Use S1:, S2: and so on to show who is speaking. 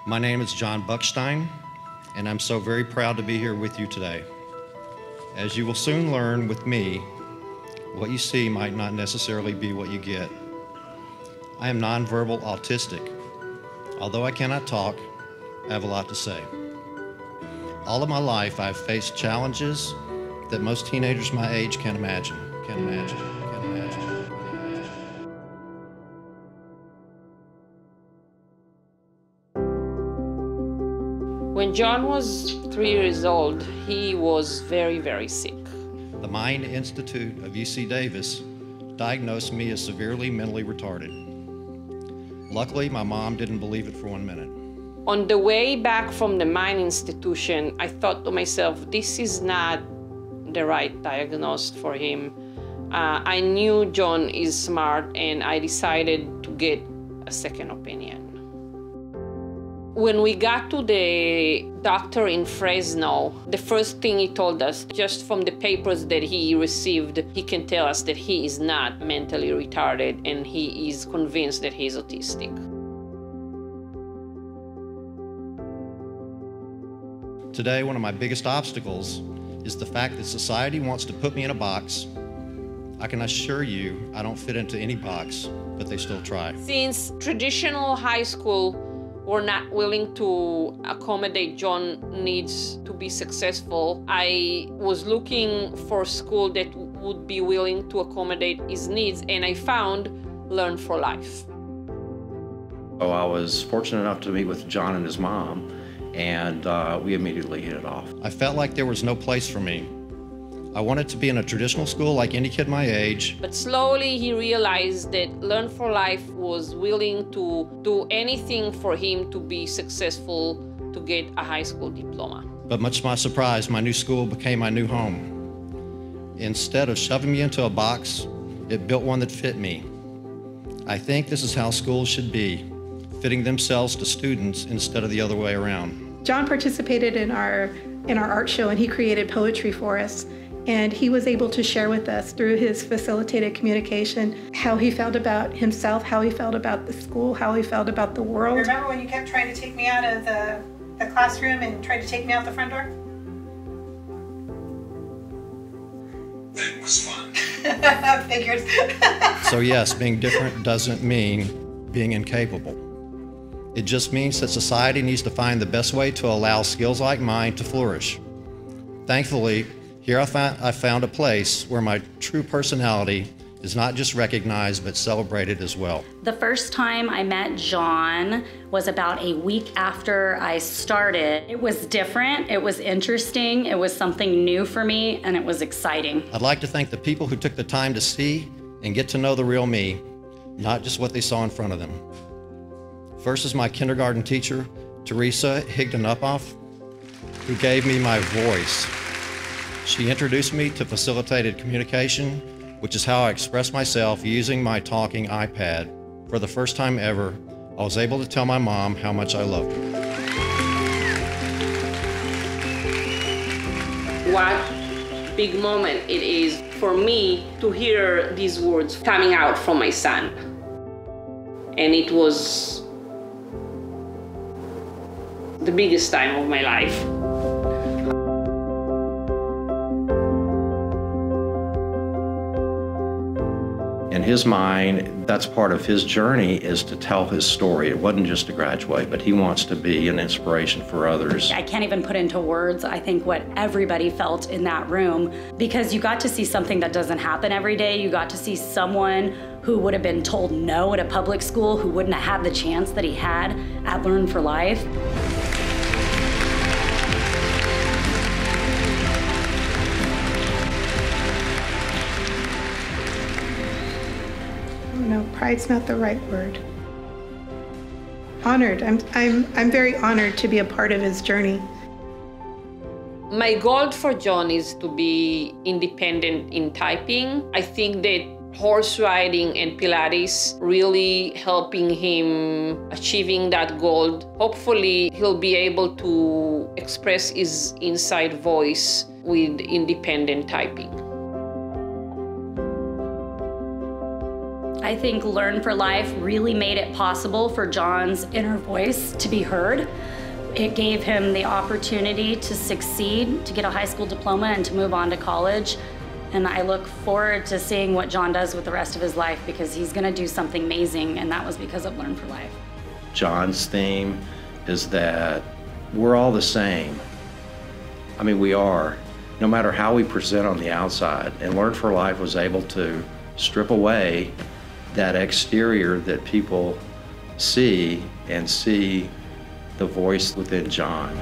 S1: My name is John Buckstein, and I'm so very proud to be here with you today. As you will soon learn with me, what you see might not necessarily be what you get. I am nonverbal autistic. Although I cannot talk, I have a lot to say. All of my life, I've faced challenges that most teenagers my age can't imagine.
S2: When John was 3 years old, he was very, very sick.
S1: The Mind Institute of UC Davis diagnosed me as severely mentally retarded. Luckily, my mom didn't believe it for 1 minute.
S2: On the way back from the Mind Institution, I thought to myself, this is not the right diagnosis for him. I knew John is smart, and I decided to get a second opinion. When we got to the doctor in Fresno, the first thing he told us, just from the papers that he received, he can tell us that he is not mentally retarded and he is convinced that he is autistic.
S1: Today, one of my biggest obstacles is the fact that society wants to put me in a box. I can assure you I don't fit into any box, but they still try.
S2: Since traditional high school were not willing to accommodate John's needs to be successful, I was looking for a school that would be willing to accommodate his needs, and I found Learn4Life.
S3: So I was fortunate enough to meet with John and his mom, and we immediately hit it off.
S1: I felt like there was no place for me. I wanted to be in a traditional school like any kid my age.
S2: But slowly he realized that Learn4Life was willing to do anything for him to be successful to get a high school diploma.
S1: But much to my surprise, my new school became my new home. Instead of shoving me into a box, it built one that fit me. I think this is how schools should be, fitting themselves to students instead of the other way around.
S4: John participated in our art show, and he created poetry for us. And he was able to share with us through his facilitated communication how he felt about himself, how he felt about the school, how he felt about the world.
S5: Remember when you kept trying to take me out of the classroom and tried to take me out the front door?
S6: It was fun.
S5: Figures.
S1: So yes, being different doesn't mean being incapable. It just means that society needs to find the best way to allow skills like mine to flourish. Thankfully, here I found a place where my true personality is not just recognized, but celebrated as well.
S7: The first time I met John was about a week after I started. It was different, it was interesting, it was something new for me, and it was exciting.
S1: I'd like to thank the people who took the time to see and get to know the real me, not just what they saw in front of them. First is my kindergarten teacher, Teresa Higdon-Uphoff, who gave me my voice. She introduced me to facilitated communication, which is how I express myself using my talking iPad. For the first time ever, I was able to tell my mom how much I loved her.
S2: What big moment it is for me to hear these words coming out from my son. And it was the biggest time of my life.
S3: In his mind, that's part of his journey, is to tell his story. It wasn't just to graduate, but he wants to be an inspiration for others.
S7: I can't even put into words, I think, what everybody felt in that room, because you got to see something that doesn't happen every day. You got to see someone who would have been told no at a public school, who wouldn't have had the chance that he had at Learn4Life.
S4: No, pride's not the right word. Honored. I'm very honored to be a part of his journey.
S2: My goal for John is to be independent in typing. I think that horse riding and Pilates really helping him achieving that goal. Hopefully, he'll be able to express his inside voice with independent typing.
S7: I think Learn4Life really made it possible for John's inner voice to be heard. It gave him the opportunity to succeed, to get a high school diploma, and to move on to college. And I look forward to seeing what John does with the rest of his life, because he's gonna do something amazing, and that was because of Learn4Life.
S3: John's theme is that we're all the same. I mean, we are, no matter how we present on the outside. And Learn4Life was able to strip away that exterior that people see and see the voice within John.